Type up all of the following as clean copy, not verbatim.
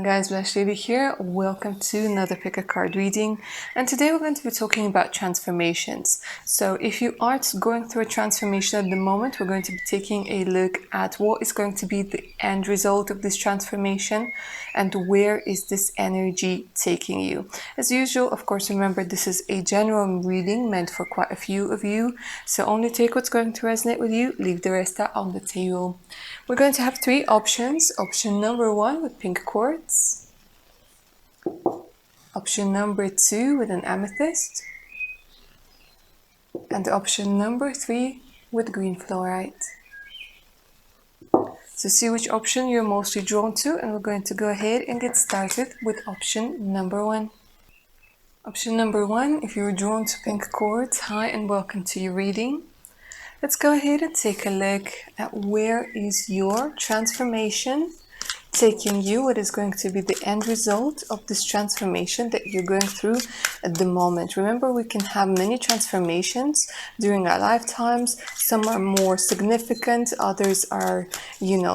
guys, Blash Lady here. Welcome to another pick a card reading, and today we're going to be talking about transformations. So if you are going through a transformation at the moment, we're going to be taking a look at what is going to be the end result of this transformation and where is this energy taking you. As usual, of course, remember this is a general reading meant for quite a few of you, so only take what's going to resonate with you, leave the rest out on the table. We're going to have three options. Option number one with pink quartz. Option number two with an amethyst. And option number three with green fluorite. So see which option you're mostly drawn to, and we're going to go ahead and get started with option number one. Option number one, if you're drawn to pink quartz, hi and welcome to your reading. Let's go ahead and take a look at where is your transformation taking you, what is going to be the end result of this transformation that you're going through at the moment. Remember, we can have many transformations during our lifetimes. Some are more significant, others are,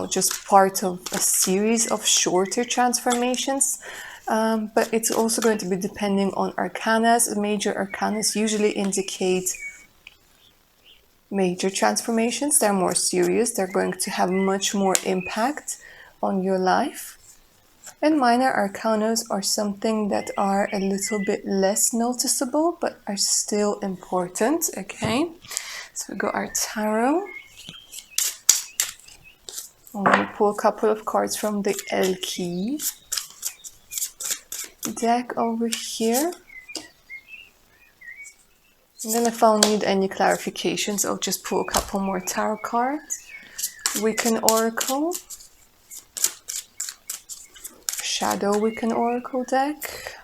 just part of a series of shorter transformations. But it's also going to be depending on arcanas. Major arcanas usually indicate major transformations. They're more serious. They're going to have much more impact on your life. And minor arcanas are something that are a little bit less noticeable, but are still important. Okay, so we got our tarot. I'm going to pull a couple of cards from the El Key deck over here. And then if I'll need any clarifications, I'll just pull a couple more tarot cards. Wiccan Oracle. Shadow Wiccan Oracle deck.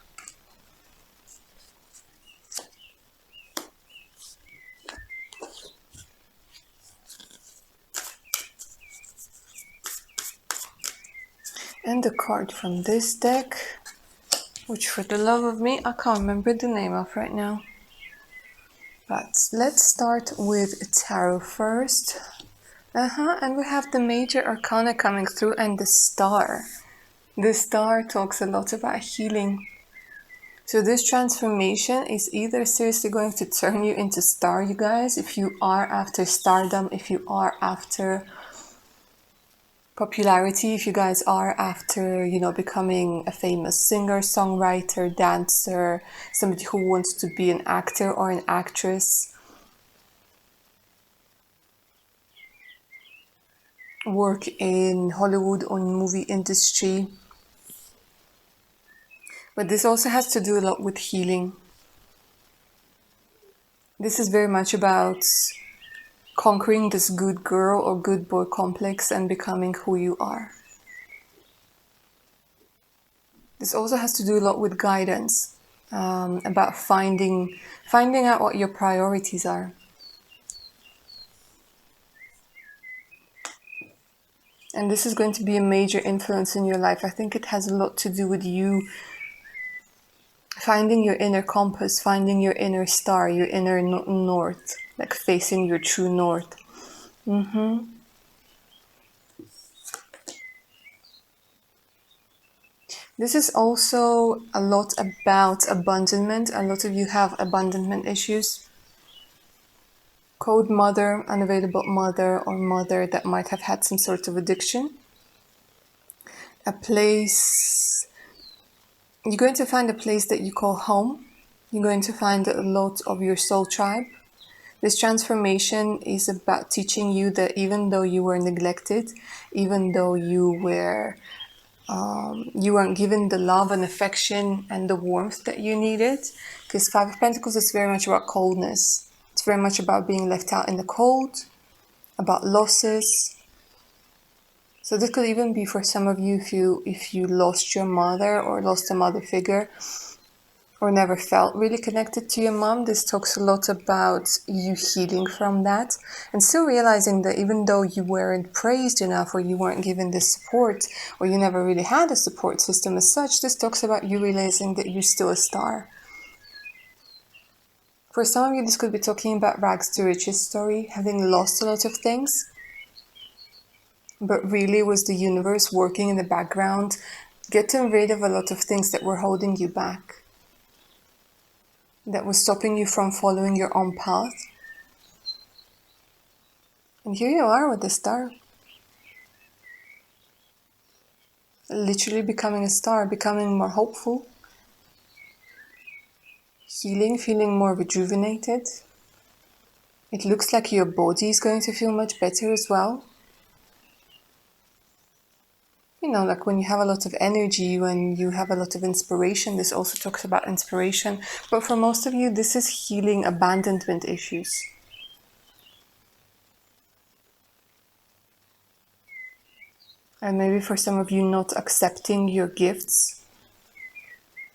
And the card from this deck, which for the love of me, I can't remember the name of right now. But let's start with tarot first. And we have the major arcana coming through and the star. The star talks a lot about healing. So this transformation is either seriously going to turn you into star, you guys, if you are after stardom, if you are after popularity, if you guys are after, becoming a famous singer, songwriter, dancer, somebody who wants to be an actor or an actress, work in Hollywood or movie industry. But this also has to do a lot with healing. This is very much about conquering this good girl or good boy complex and becoming who you are. This also has to do a lot with guidance, about finding out what your priorities are. And this is going to be a major influence in your life. I think it has a lot to do with you finding your inner compass, finding your inner star, your inner north, like facing your true north. This is also a lot about abandonment. A lot of you have abandonment issues. Code mother, unavailable mother, or mother that might have had some sort of addiction. A place, you're going to find a place that you call home. You're going to find a lot of your soul tribe. This transformation is about teaching you that even though you were neglected, even though you weren't given the love and affection and the warmth that you needed, because Five of Pentacles is very much about coldness. It's very much about being left out in the cold, about losses. So this could even be for some of you if you lost your mother or lost a mother figure or never felt really connected to your mom. This talks a lot about you healing from that and still realizing that even though you weren't praised enough or you weren't given the support or you never really had a support system as such, this talks about you realizing that you're still a star. For some of you, this could be talking about rags to riches story, having lost a lot of things, but really was the universe working in the background getting rid of a lot of things that were holding you back, that was stopping you from following your own path. And here you are with the star. Literally becoming a star, becoming more hopeful, healing, feeling more rejuvenated. It looks like your body is going to feel much better as well. You know, like when you have a lot of energy, when you have a lot of inspiration, this also talks about inspiration. But for most of you, this is healing abandonment issues. And maybe for some of you, not accepting your gifts,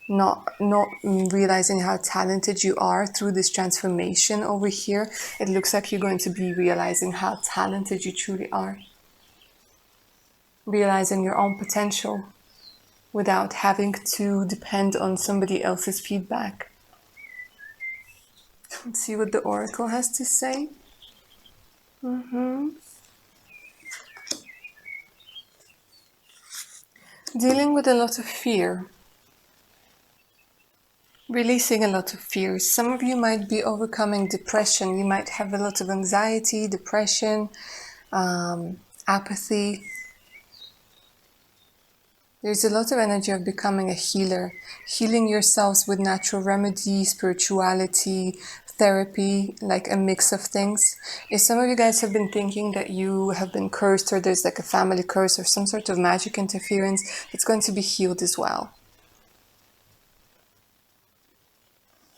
not realizing how talented you are through this transformation over here. It looks like you're going to be realizing how talented you truly are. Realizing your own potential without having to depend on somebody else's feedback. Let's see what the oracle has to say. Dealing with a lot of fear. Releasing a lot of fears. Some of you might be overcoming depression. You might have a lot of anxiety, depression, apathy. There's a lot of energy of becoming a healer, healing yourselves with natural remedy, spirituality, therapy, like a mix of things. If some of you guys have been thinking that you have been cursed or there's like a family curse or some sort of magic interference, it's going to be healed as well.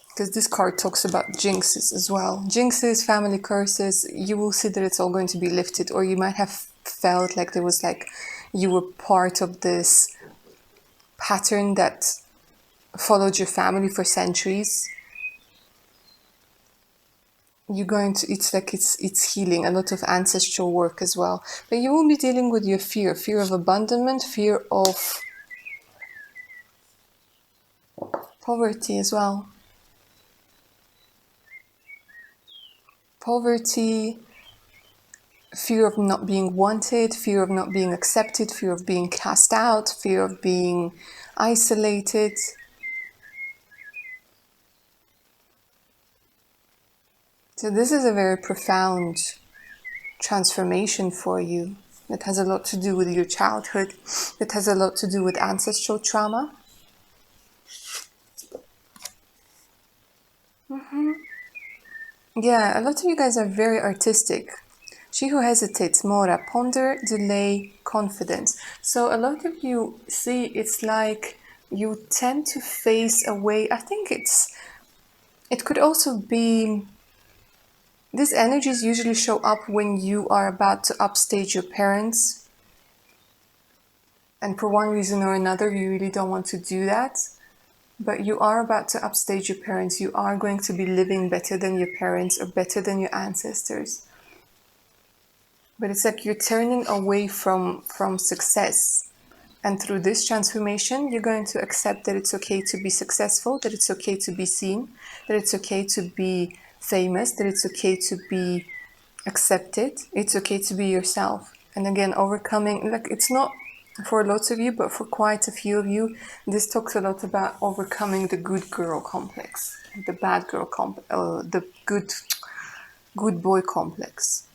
Because this card talks about jinxes as well. Jinxes, family curses, you will see that it's all going to be lifted. Or you might have felt like there was like, you were part of this pattern that followed your family for centuries. You're going to, it's like it's healing, a lot of ancestral work as well. But you will be dealing with your fear of abandonment, fear of poverty as well. Poverty, fear of not being wanted, fear of not being accepted, fear of being cast out, fear of being isolated. So this is a very profound transformation for you that has a lot to do with your childhood, that has a lot to do with ancestral trauma. Yeah, a lot of you guys are very artistic. She who hesitates, mora, ponder, delay, confidence. So a lot of you see, it's like you tend to face away. I think it could also be, these energies usually show up when you are about to upstage your parents. And for one reason or another, you really don't want to do that. But you are about to upstage your parents. You are going to be living better than your parents or better than your ancestors. But it's like you're turning away from success. And through this transformation, you're going to accept that it's okay to be successful, that it's okay to be seen, that it's okay to be famous, that it's okay to be accepted, it's okay to be yourself. And again, overcoming, like it's not for lots of you, but for quite a few of you, this talks a lot about overcoming the good girl complex, the bad girl complex, the good boy complex.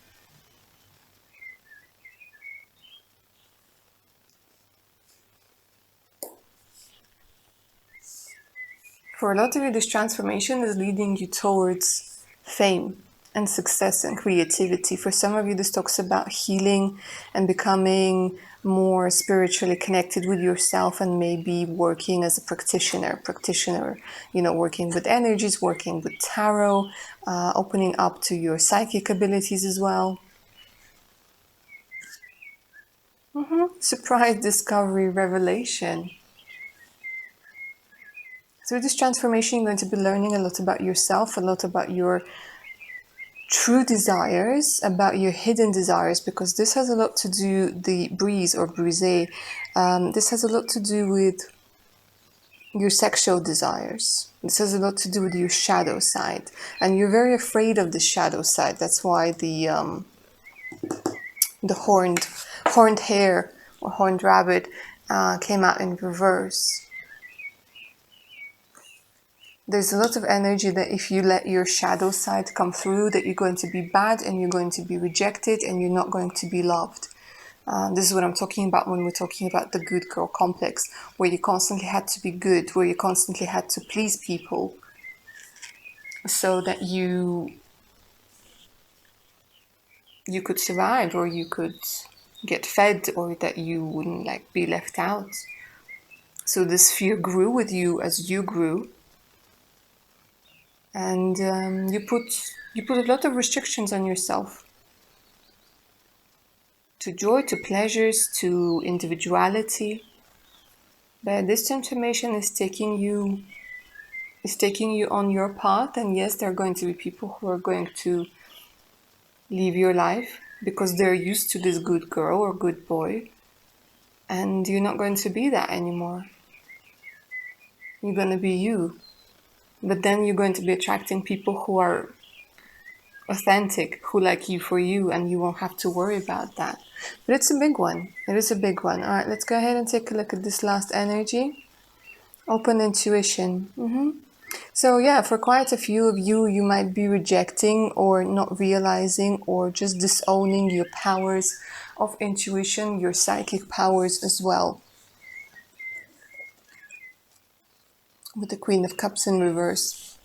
For a lot of you, this transformation is leading you towards fame and success and creativity. For some of you, this talks about healing and becoming more spiritually connected with yourself and maybe working as a practitioner, you know, working with energies, working with tarot, opening up to your psychic abilities as well. Surprise, discovery, revelation. Through this transformation, you're going to be learning a lot about yourself, a lot about your true desires, about your hidden desires, because this has a lot to do, the brise or brise, this has a lot to do with your sexual desires. This has a lot to do with your shadow side. And you're very afraid of the shadow side. That's why the horned hare or horned rabbit came out in reverse. There's a lot of energy that if you let your shadow side come through, that you're going to be bad and you're going to be rejected and you're not going to be loved. This is what I'm talking about when we're talking about the good girl complex, where you constantly had to be good, where you constantly had to please people so that you could survive, or you could get fed, or that you wouldn't like be left out. So this fear grew with you as you grew, and you put a lot of restrictions on yourself, to joy, to pleasures, to individuality. But this transformation is taking you on your path, and yes, there are going to be people who are going to leave your life because they're used to this good girl or good boy, and you're not going to be that anymore. You're going to be you, but then you're going to be attracting people who are authentic, who like you for you, and you won't have to worry about that. But it's a big one. It is a big one. All right, let's go ahead and take a look at this last energy. Open intuition. So yeah, for quite a few of you, you might be rejecting or not realizing or just disowning your powers of intuition, your psychic powers as well. With the Queen of Cups in reverse.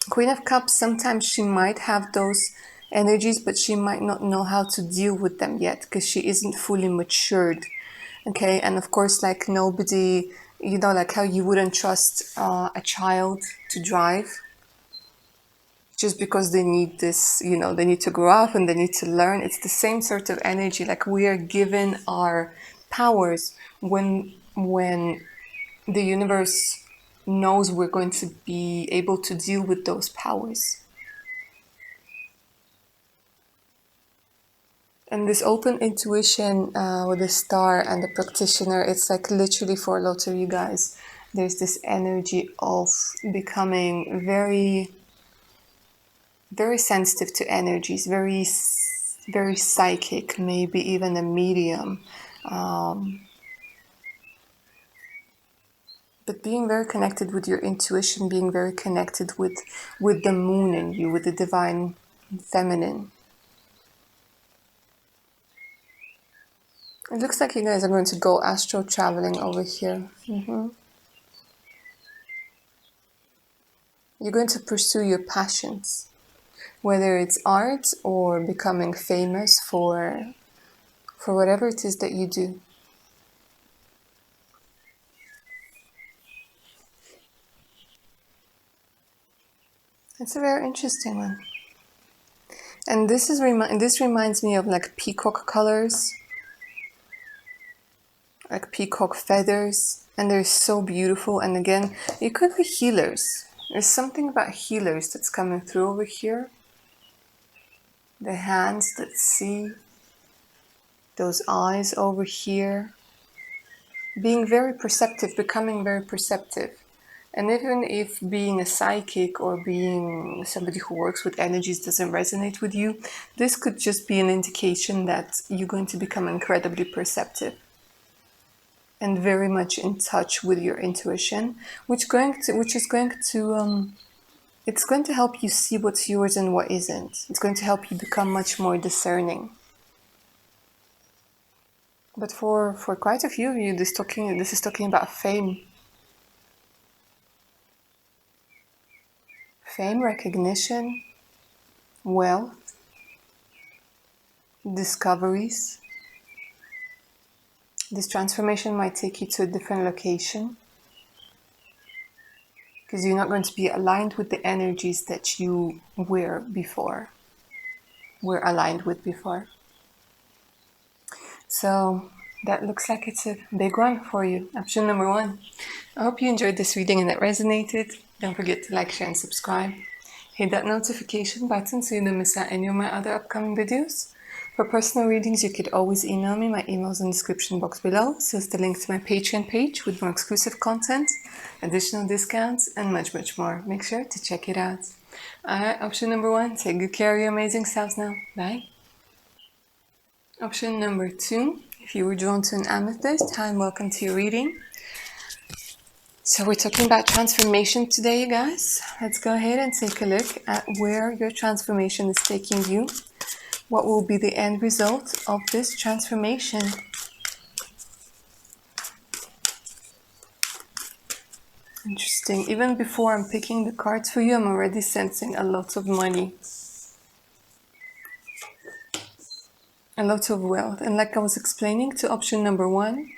Queen of Cups, sometimes she might have those energies, but she might not know how to deal with them yet because she isn't fully matured. Okay, and of course, like nobody, you know, like how you wouldn't trust a child to drive just because they need this, you know, they need to grow up and they need to learn. It's the same sort of energy. Like we are given our powers when the universe knows we're going to be able to deal with those powers. And this open intuition with the star and the practitioner, it's like literally for a lot of you guys, there's this energy of becoming very, very sensitive to energies, very, very psychic, maybe even a medium. But being very connected with your intuition, being very connected with the moon in you, with the divine feminine. It looks like you guys are going to go astral traveling over here. You're going to pursue your passions, whether it's art or becoming famous for whatever it is that you do. It's a very interesting one. And this reminds me of like peacock colors, like peacock feathers, and they're so beautiful. And again, it could be healers. There's something about healers that's coming through over here. The hands that see, those eyes over here, being very perceptive, becoming very perceptive. And even if being a psychic or being somebody who works with energies doesn't resonate with you, this could just be an indication that you're going to become incredibly perceptive and very much in touch with your intuition, which is going to it's going to help you see what's yours and what isn't. It's going to help you become much more discerning. But for quite a few of you, this is talking about fame. Fame, recognition, wealth, discoveries. This transformation might take you to a different location because you're not going to be aligned with the energies that you were aligned with before. So that looks like it's a big one for you. Option number 1. I hope you enjoyed this reading and it resonated. Don't forget to like, share, and subscribe. Hit that notification button so you don't miss out any of my other upcoming videos. For personal readings, you could always email me. My email is in the description box below. So it's the link to my Patreon page with more exclusive content, additional discounts, and much, much more. Make sure to check it out. Alright, option number 1, take good care of your amazing selves now. Bye. Option number 2, If you were drawn to an amethyst, hi and welcome to your reading. So we're talking about transformation today, you guys. Let's go ahead and take a look at where your transformation is taking you. What will be the end result of this transformation? Interesting. Even before I'm picking the cards for you, I'm already sensing a lot of money. A lot of wealth. And like I was explaining to option number 1,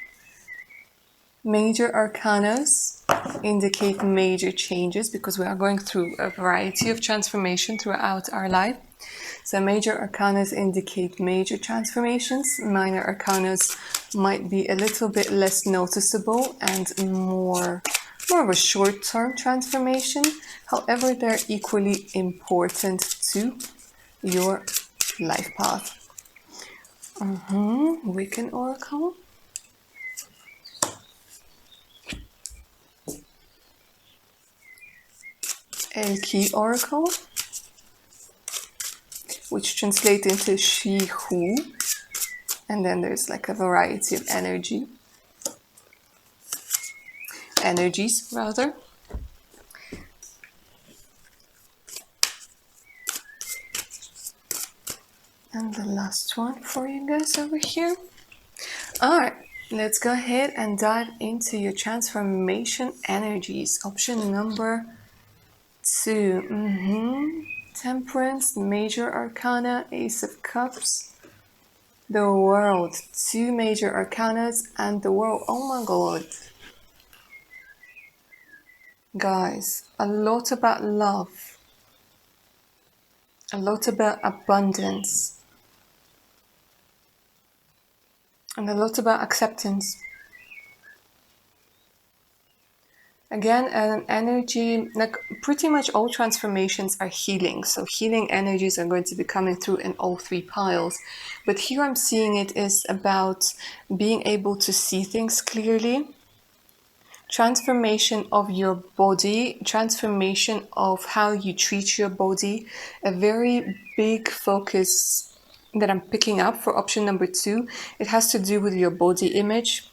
major arcanas indicate major changes because we are going through a variety of transformation throughout our life. So major arcanas indicate major transformations. Minor arcanas might be a little bit less noticeable and more of a short-term transformation. However, they're equally important to your life path. Wiccan Oracle. Elki Oracle, which translates into she who, and then there's like a variety of energies rather. And the last one for you guys over here. Alright, let's go ahead and dive into your transformation energies. Option number 2. Temperance, Major Arcana, Ace of Cups, the World. 2 major arcanas and the World. Oh my god. Guys, a lot about love. A lot about abundance. And a lot about acceptance. Again, an energy, like pretty much all transformations are healing. So healing energies are going to be coming through in all 3 piles. But here I'm seeing it is about being able to see things clearly. Transformation of your body, transformation of how you treat your body. A very big focus that I'm picking up for option number 2. It has to do with your body image.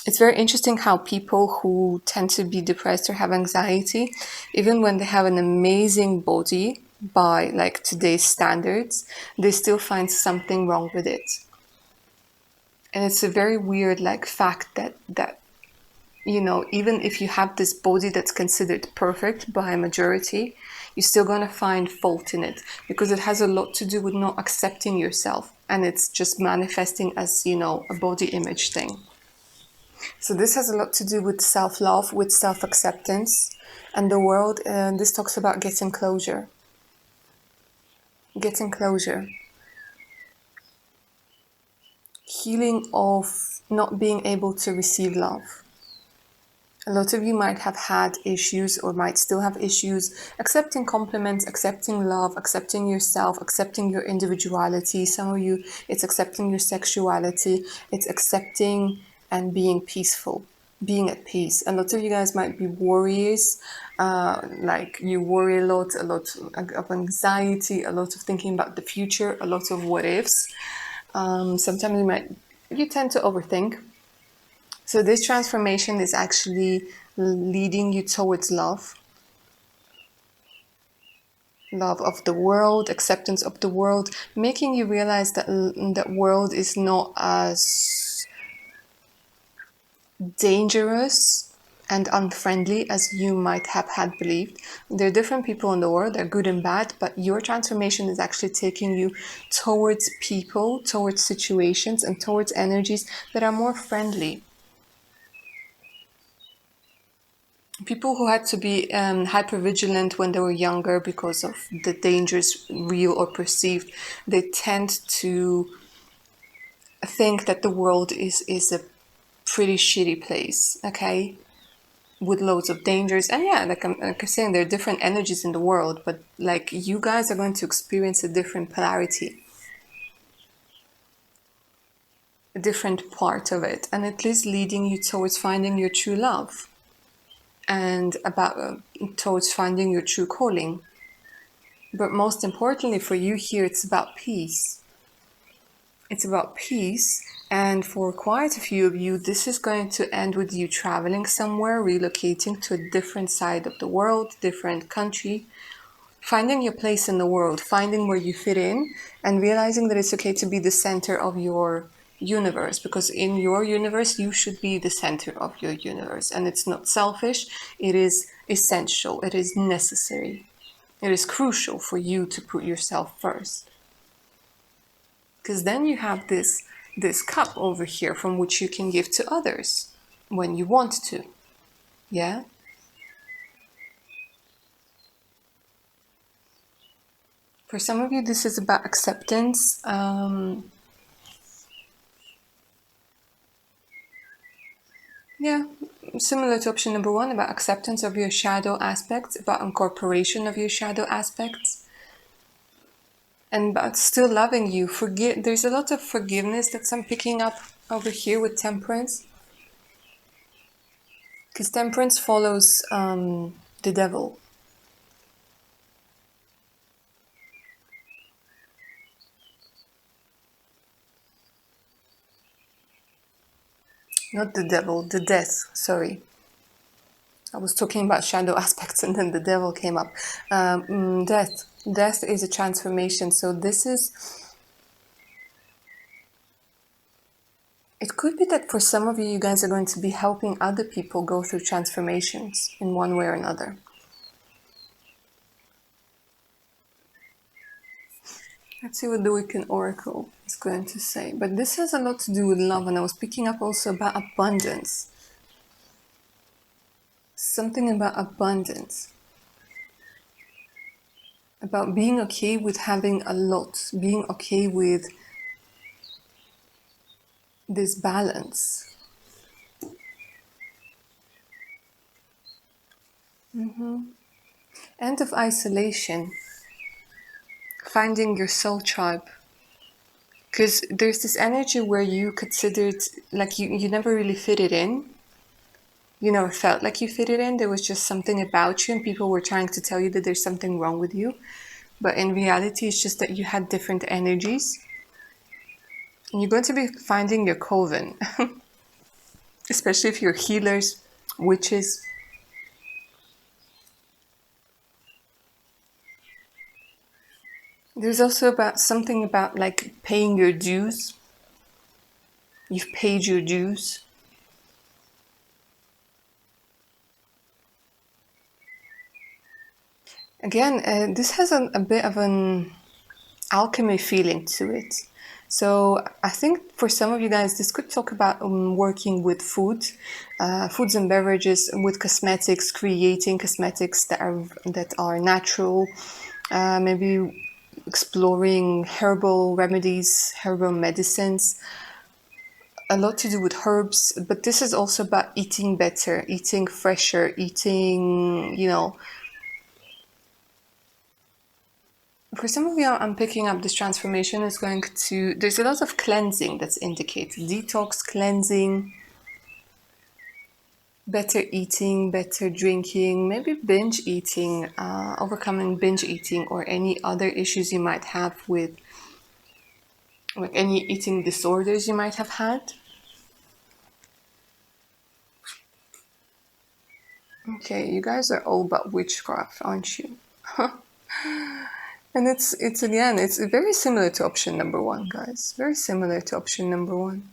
It's very interesting how people who tend to be depressed or have anxiety, even when they have an amazing body by like today's standards, they still find something wrong with it. And it's a very weird like fact that you know, even if you have this body that's considered perfect by a majority, you're still going to find fault in it because it has a lot to do with not accepting yourself, and it's just manifesting as, you know, a body image thing. So this has a lot to do with self-love, with self-acceptance, and the world. This talks about getting closure. Getting closure. Healing of not being able to receive love. A lot of you might have had issues or might still have issues accepting compliments, accepting love, accepting yourself, accepting your individuality. Some of you, it's accepting your sexuality. It's accepting and being peaceful, being at peace. A lot of you guys might be worriers, like you worry a lot of anxiety, a lot of thinking about the future, a lot of what ifs. Sometimes you tend to overthink. So this transformation is actually leading you towards love. Love of the world, acceptance of the world, making you realize that the world is not as dangerous and unfriendly as you might have had believed. There are different people in the world, they're good and bad, but your transformation is actually taking you towards people, towards situations, and towards energies that are more friendly. People who had to be hypervigilant when they were younger because of the dangers, real or perceived, they tend to think that the world is a pretty shitty place, okay? With loads of dangers. And yeah, like I'm saying, there are different energies in the world, but like you guys are going to experience a different polarity, a different part of it, and it is leading you towards finding your true love. And about towards finding your true calling. But most importantly for you here, it's about peace. It's about peace And for quite a few of you, this is going to end with you traveling somewhere, relocating to a different side of the world, different country, finding your place in the world, finding where you fit in, and realizing that it's okay to be the center of your universe, because in your universe, you should be the center of your universe. And it's not selfish, it is essential, it is necessary, it is crucial for you to put yourself first. Because then you have this cup over here from which you can give to others when you want to. Yeah? For some of you, this is about acceptance. Yeah, similar to option number one, about acceptance of your shadow aspects, about incorporation of your shadow aspects, and about still loving you. There's a lot of forgiveness that I'm picking up over here with temperance, because temperance follows the devil. Not the devil, the death, sorry. I was talking about shadow aspects and then the devil came up. Death. Death is a transformation. So this is... It could be that for some of you, you guys are going to be helping other people go through transformations in one way or another. Let's see what the Wiccan Oracle is going to say. But this has a lot to do with love, and I was picking up also about abundance. Something about abundance. About being okay with having a lot. Being okay with this balance. End of isolation. Finding your soul tribe. Because there's this energy where you considered, like you never really fitted in. You never felt like you fitted in. There was just something about you and people were trying to tell you that there's something wrong with you. But in reality, it's just that you had different energies. And you're going to be finding your coven. Especially if you're healers, witches. There's also something about like paying your dues. You've paid your dues. Again, this has a bit of an alchemy feeling to it. So I think for some of you guys, this could talk about working with foods and beverages, with cosmetics, creating cosmetics that are natural, maybe exploring herbal remedies, herbal medicines, a lot to do with herbs. But this is also about eating better, eating fresher, eating, for some of you, I'm picking up this transformation is going to... There's a lot of cleansing that's indicated. Detox, cleansing, better eating, better drinking, maybe binge eating, overcoming binge eating or any other issues you might have with, like any eating disorders you might have had. Okay, you guys are all about witchcraft, aren't you? And it's again, it's very similar to option number one, guys. Very similar to option number one.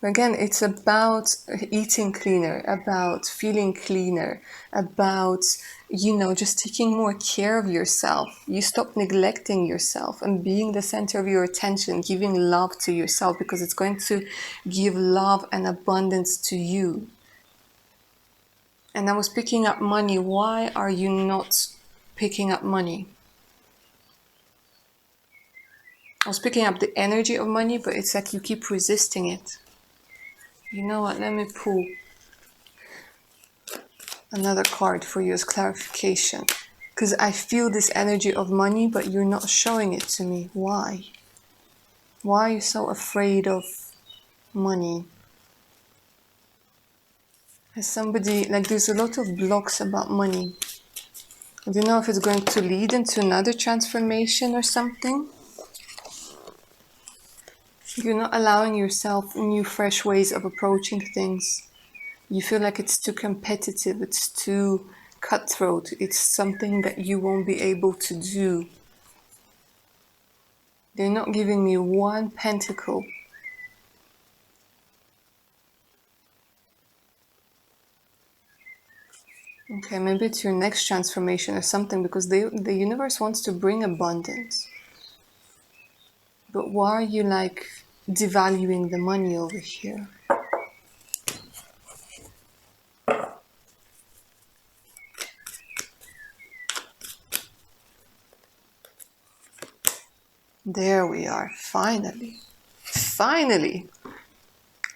Again, it's about eating cleaner, about feeling cleaner, about, just taking more care of yourself. You stop neglecting yourself and being the center of your attention, giving love to yourself, because it's going to give love and abundance to you. And I was picking up money. Why are you not picking up money? I was picking up the energy of money, but it's like you keep resisting it. You know what? Let me pull another card for you as clarification. Because I feel this energy of money, but you're not showing it to me. Why? Why are you so afraid of money? As somebody, like there's a lot of blocks about money. I don't know if it's going to lead into another transformation or something. You're not allowing yourself new, fresh ways of approaching things. You feel like it's too competitive, it's too cutthroat, it's something that you won't be able to do. They're not giving me one pentacle. Okay, maybe it's your next transformation or something, because the universe wants to bring abundance. But why are you like devaluing the money over here? There we are, finally. Finally!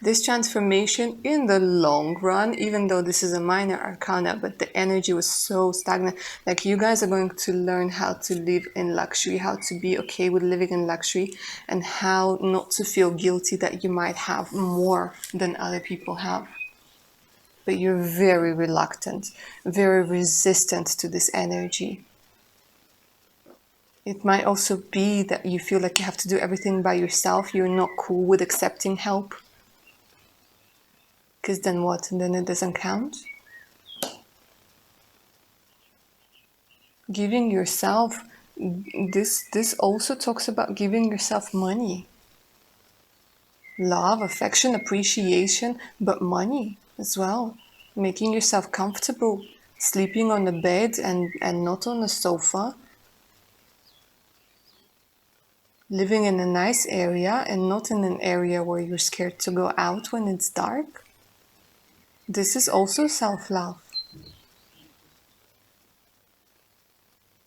This transformation in the long run, even though this is a minor arcana, but the energy was so stagnant. Like, you guys are going to learn how to live in luxury, how to be okay with living in luxury, and how not to feel guilty that you might have more than other people have. But you're very reluctant, very resistant to this energy. It might also be that you feel like you have to do everything by yourself. You're not cool with accepting help. Because then what? Then it doesn't count? Giving yourself, this also talks about giving yourself money. Love, affection, appreciation, but money as well. Making yourself comfortable, sleeping on the bed and not on the sofa. Living in a nice area and not in an area where you're scared to go out when it's dark. This is also self-love.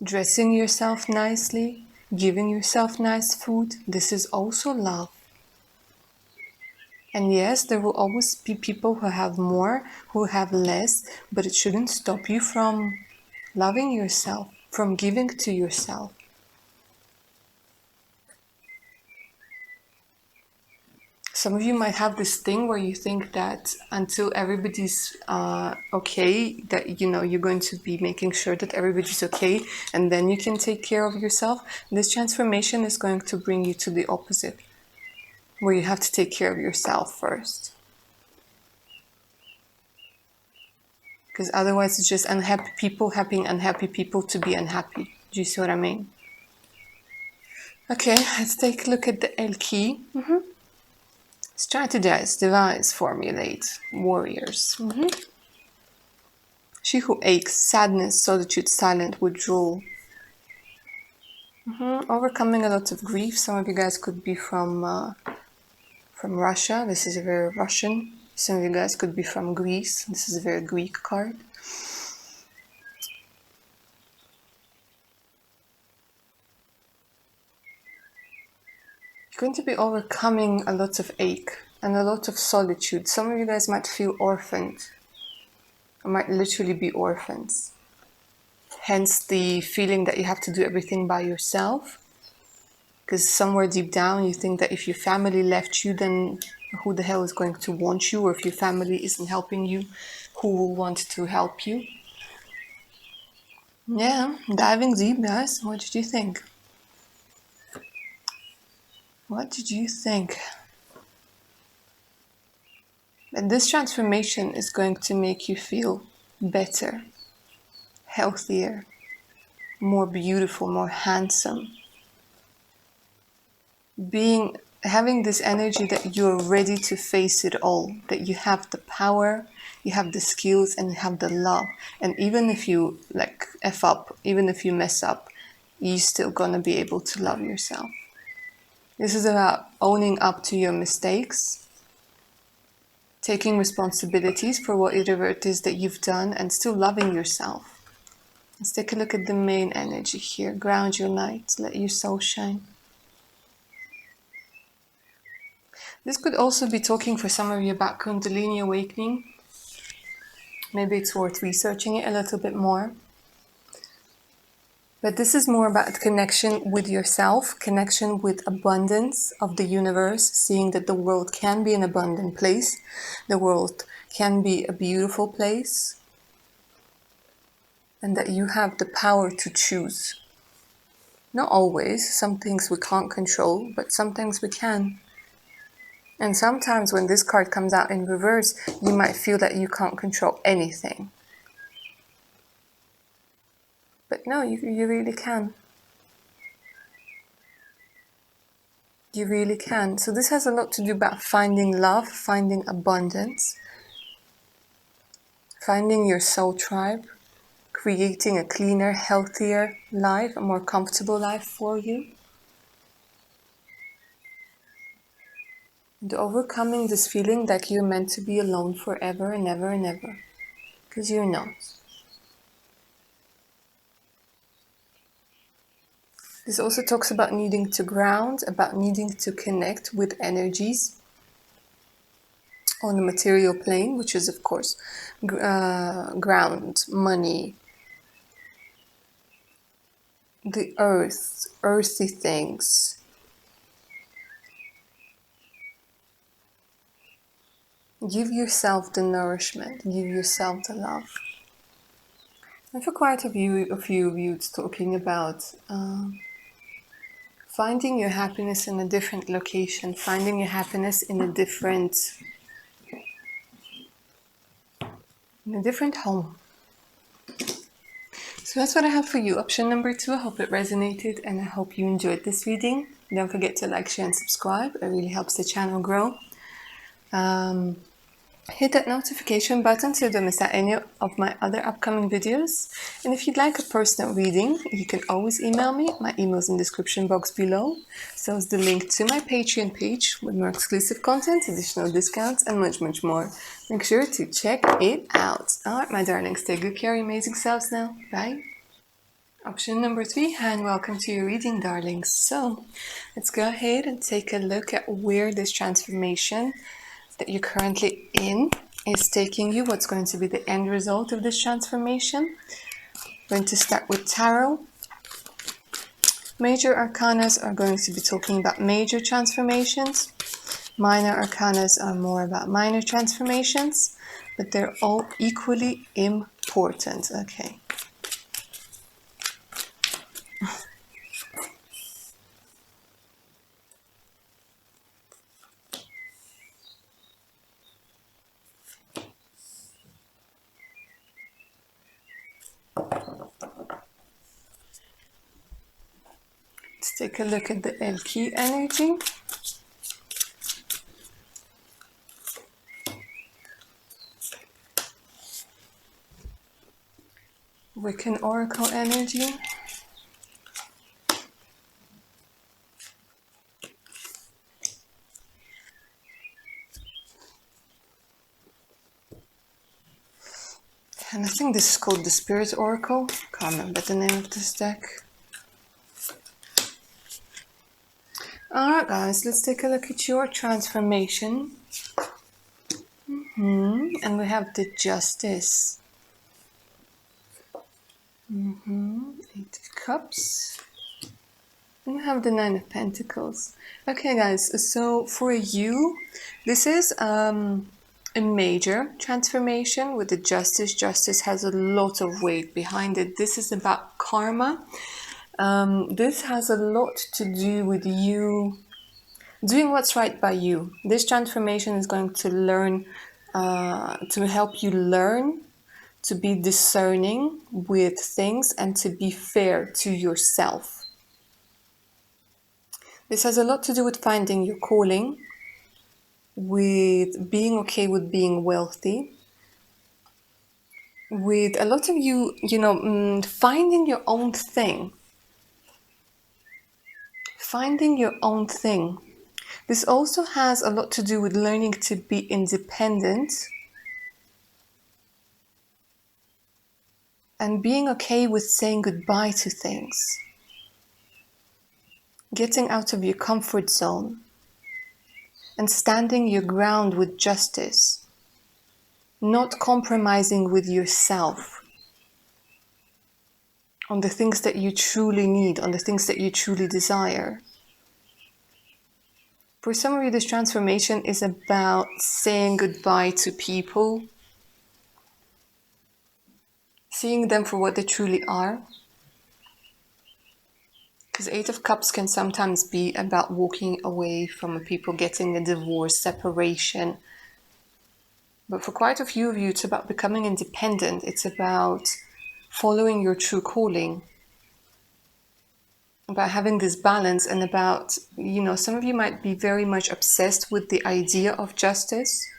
Dressing yourself nicely, giving yourself nice food, this is also love. And yes, there will always be people who have more, who have less, but it shouldn't stop you from loving yourself, from giving to yourself. Some of you might have this thing where you think that until everybody's okay, that you're going to be making sure that everybody's okay, and then you can take care of yourself. This transformation is going to bring you to the opposite, where you have to take care of yourself first. Because otherwise it's just unhappy people helping unhappy people to be unhappy. Do you see what I mean? Okay, let's take a look at the L key. Strategize, devise, formulate, warriors. She who aches, sadness, solitude, silent, withdrawal. Overcoming a lot of grief. Some of you guys could be from Russia. This is a very Russian. Some of you guys could be from Greece. This is a very Greek card. You're going to be overcoming a lot of ache and a lot of solitude. Some of you guys might feel orphaned, or might literally be orphans. Hence the feeling that you have to do everything by yourself. Because somewhere deep down you think that if your family left you, then who the hell is going to want you? Or if your family isn't helping you, who will want to help you? Yeah, diving deep, guys. What did you think? What did you think? And this transformation is going to make you feel better, healthier, more beautiful, more handsome. Having this energy that you're ready to face it all, that you have the power, you have the skills, and you have the love. And even if you F up, even if you mess up, you're still gonna be able to love yourself. This is about owning up to your mistakes, taking responsibilities for whatever it is that you've done, and still loving yourself. Let's take a look at the main energy here. Ground your light, let your soul shine. This could also be talking for some of you about Kundalini awakening. Maybe it's worth researching it a little bit more. But this is more about connection with yourself, connection with abundance of the universe, seeing that the world can be an abundant place, the world can be a beautiful place, and that you have the power to choose. Not always, some things we can't control, but some things we can. And sometimes when this card comes out in reverse, you might feel that you can't control anything. But no, you really can. You really can. So this has a lot to do about finding love, finding abundance, finding your soul tribe, creating a cleaner, healthier life, a more comfortable life for you. And overcoming this feeling that you're meant to be alone forever and ever and ever. Because you're not. This also talks about needing to ground, about needing to connect with energies on the material plane, which is, of course, ground, money, the earth, earthy things. Give yourself the nourishment, give yourself the love. And for quite a few of you, it's talking about finding your happiness in a different location, finding your happiness in a different home. So that's what I have for you. Option number 2, I hope it resonated and I hope you enjoyed this reading. Don't forget to like, share and subscribe. It really helps the channel grow. Hit that notification button so you don't miss out any of my other upcoming videos. And if you'd like a personal reading, you can always email me. My email is in the description box below. So is the link to my Patreon page with more exclusive content, additional discounts, and much, much more. Make sure to check it out. Alright, my darlings, take good care of your amazing selves now. Bye. Option number 3, and welcome to your reading, darlings. So let's go ahead and take a look at where this transformation that you're currently in is taking you. What's going to be the end result of this transformation? We're going to start with tarot. Major arcanas are going to be talking about major transformations. Minor arcanas are more about minor transformations, but they're all equally important. Okay. Let's take a look at the El Key energy. Wiccan Oracle energy. And I think this is called the Spirit Oracle. Can't remember the name of this deck. Alright guys, let's take a look at your transformation. And we have the Justice. 8 of Cups. And we have the 9 of Pentacles. Okay guys, so for you, this is a major transformation with the Justice. Justice has a lot of weight behind it. This is about karma. This has a lot to do with you doing what's right by you. This transformation is going to help you learn to be discerning with things and to be fair to yourself. This has a lot to do with finding your calling, with being okay with being wealthy, with a lot of you, finding your own thing. Finding your own thing. This also has a lot to do with learning to be independent and being okay with saying goodbye to things. Getting out of your comfort zone and standing your ground with justice. Not compromising with yourself on the things that you truly need, on the things that you truly desire. For some of you, this transformation is about saying goodbye to people, seeing them for what they truly are, Because Eight of Cups can sometimes be about walking away from people, getting a divorce, separation. But for quite a few of you, it's about becoming independent. It's about following your true calling, about having this balance, and about, some of you might be very much obsessed with the idea of justice.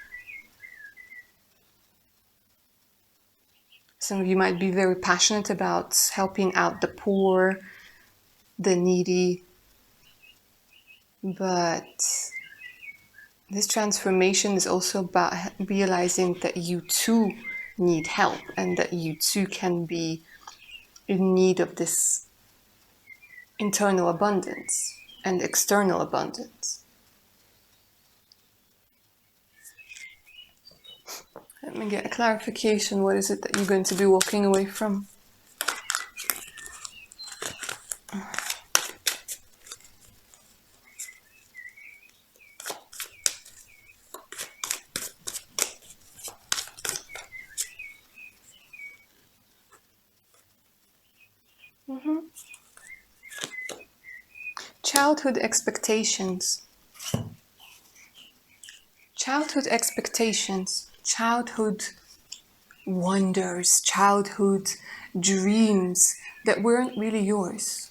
Some of you might be very passionate about helping out the poor, the needy. But this transformation is also about realizing that you too need help and that you too can be in need of this internal abundance and external abundance. Let me get a clarification. What is it that you're going to be walking away from? Childhood expectations. Childhood expectations. Childhood wonders. Childhood dreams that weren't really yours.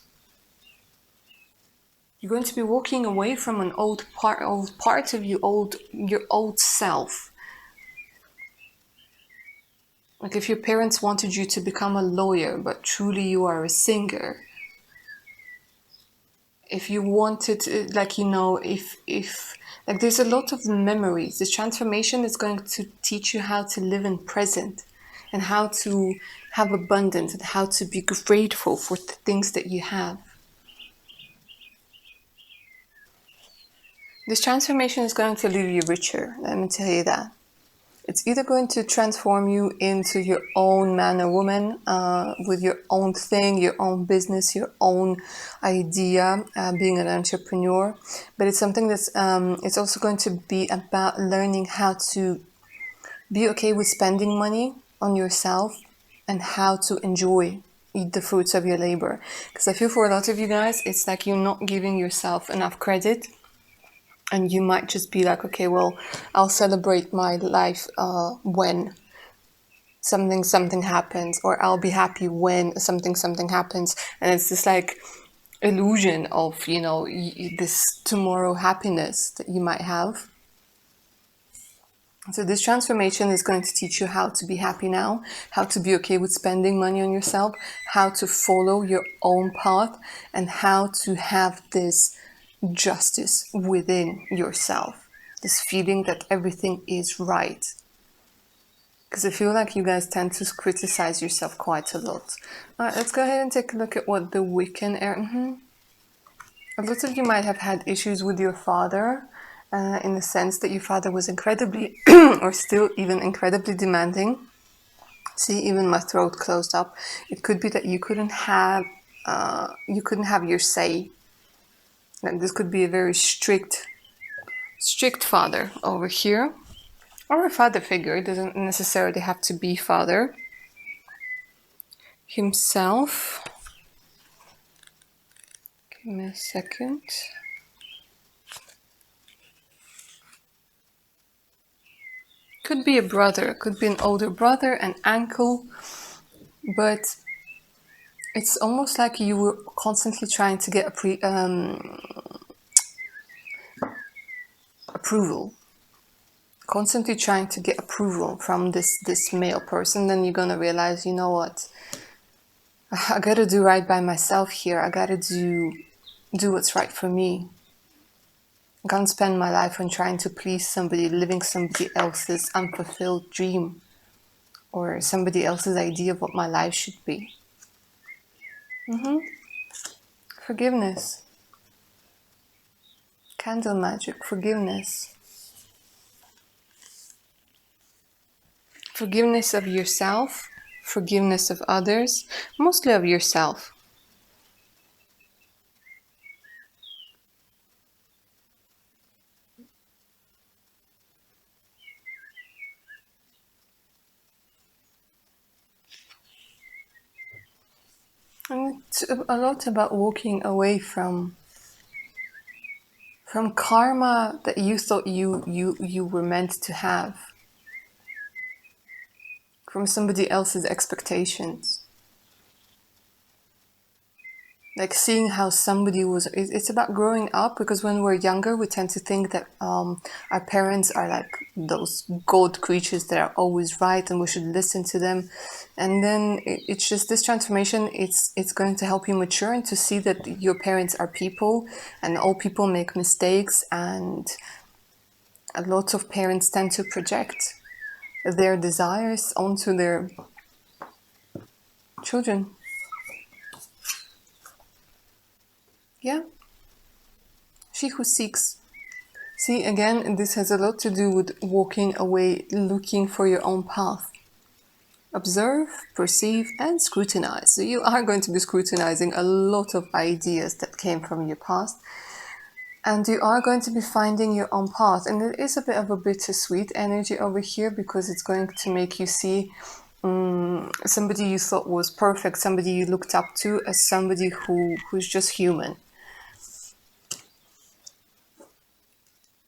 You're going to be walking away from an old part of you, your old self. Like if your parents wanted you to become a lawyer, but truly you are a singer. If you wanted, if like there's a lot of memories. This transformation is going to teach you how to live in present and how to have abundance and how to be grateful for the things that you have. This transformation is going to leave you richer, let me tell you that. It's either going to transform you into your own man or woman, with your own thing, your own business, your own idea, being an entrepreneur. But it's something that's, it's also going to be about learning how to be okay with spending money on yourself and how to enjoy eat the fruits of your labor. Because I feel for a lot of you guys, it's like you're not giving yourself enough credit. And you might just be like, okay, well, I'll celebrate my life when something happens, or I'll be happy when something happens. And it's this like illusion of, this tomorrow happiness that you might have. So this transformation is going to teach you how to be happy now, how to be okay with spending money on yourself, how to follow your own path, and how to have this justice within yourself, this feeling that everything is right. Because I feel like you guys tend to criticize yourself quite a lot. All right, let's go ahead and take a look at what the Wiccan air. A lot of you might have had issues with your father, in the sense that your father was incredibly, or still even incredibly demanding. See, even my throat closed up. It could be that you couldn't have your say. And this could be a very strict father over here, or a father figure. It doesn't necessarily have to be father himself. Give me a second. Could be a brother, could be an older brother, an uncle, but it's almost like you were constantly trying to get approval. Constantly trying to get approval from this male person. Then you're gonna realize, you know what? I gotta do right by myself here. I gotta do what's right for me. I can't spend my life on trying to please somebody, living somebody else's unfulfilled dream, or somebody else's idea of what my life should be. Forgiveness. Candle magic, forgiveness. Forgiveness of yourself, forgiveness of others, mostly of yourself. And It's a lot about walking away from karma that you thought you were meant to have, from somebody else's expectations. Like seeing how somebody was, it's about growing up, because when we're younger we tend to think that our parents are like those god creatures that are always right and we should listen to them. And then it's just this transformation, it's going to help you mature and to see that your parents are people and all people make mistakes, and a lot of parents tend to project their desires onto their children. Yeah. She who seeks. See, again, this has a lot to do with walking away, looking for your own path. Observe, perceive, and scrutinize. So you are going to be scrutinizing a lot of ideas that came from your past, and you are going to be finding your own path. And it is a bit of a bittersweet energy over here, because it's going to make you see somebody you thought was perfect, somebody you looked up to, as somebody who's just human.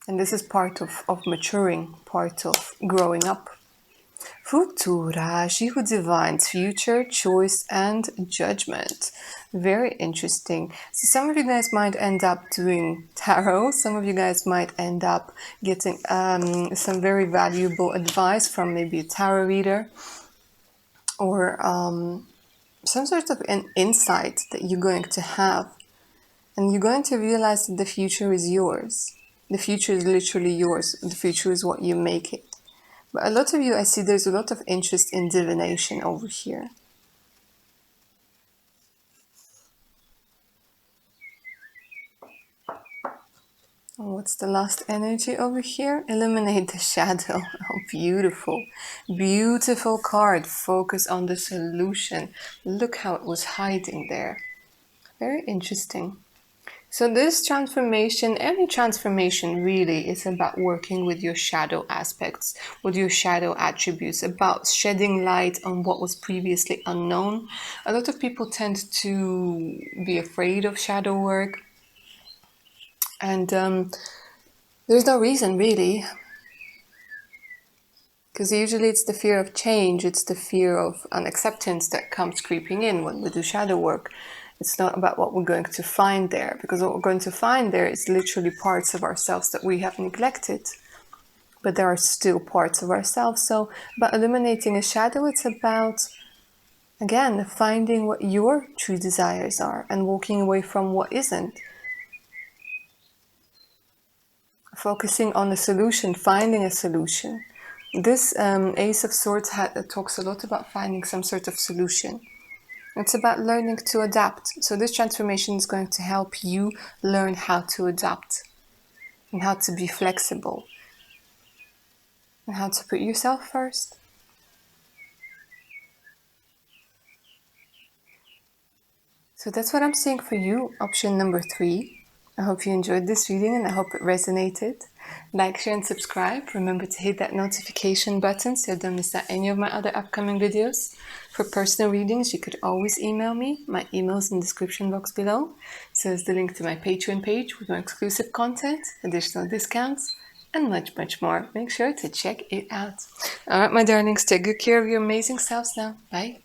And this is part of maturing, part of growing up. Futura, she who divines future, choice, and judgment. Very interesting. So some of you guys might end up doing tarot. Some of you guys might end up getting some very valuable advice from maybe a tarot reader, or some sort of an insight that you're going to have. And you're going to realize that the future is yours. The future is literally yours. The future is what you make it. But a lot of you, I see there's a lot of interest in divination over here. And what's the last energy over here? Eliminate the shadow. Oh, beautiful. Beautiful card. Focus on the solution. Look how it was hiding there. Very interesting. So this transformation, any transformation really, is about working with your shadow aspects, with your shadow attributes, about shedding light on what was previously unknown. A lot of people tend to be afraid of shadow work, and there's no reason really, because usually it's the fear of change, it's the fear of unacceptance that comes creeping in when we do shadow work. It's not about what we're going to find there, because what we're going to find there is literally parts of ourselves that we have neglected. But there are still parts of ourselves. So by eliminating a shadow, it's about, again, finding what your true desires are and walking away from what isn't. Focusing on a solution, finding a solution. This Ace of Swords talks a lot about finding some sort of solution. It's about learning to adapt. So this transformation is going to help you learn how to adapt and how to be flexible and how to put yourself first. So that's what I'm seeing for you, option number 3. I hope you enjoyed this reading and I hope it resonated. Like, share and subscribe. Remember to hit that notification button so you don't miss out any of my other upcoming videos. For personal readings, you could always email me. My email is in the description box below. So is the link to my Patreon page with more exclusive content, additional discounts, and much, much more. Make sure to check it out. Alright, my darlings, take good care of your amazing selves now. Bye.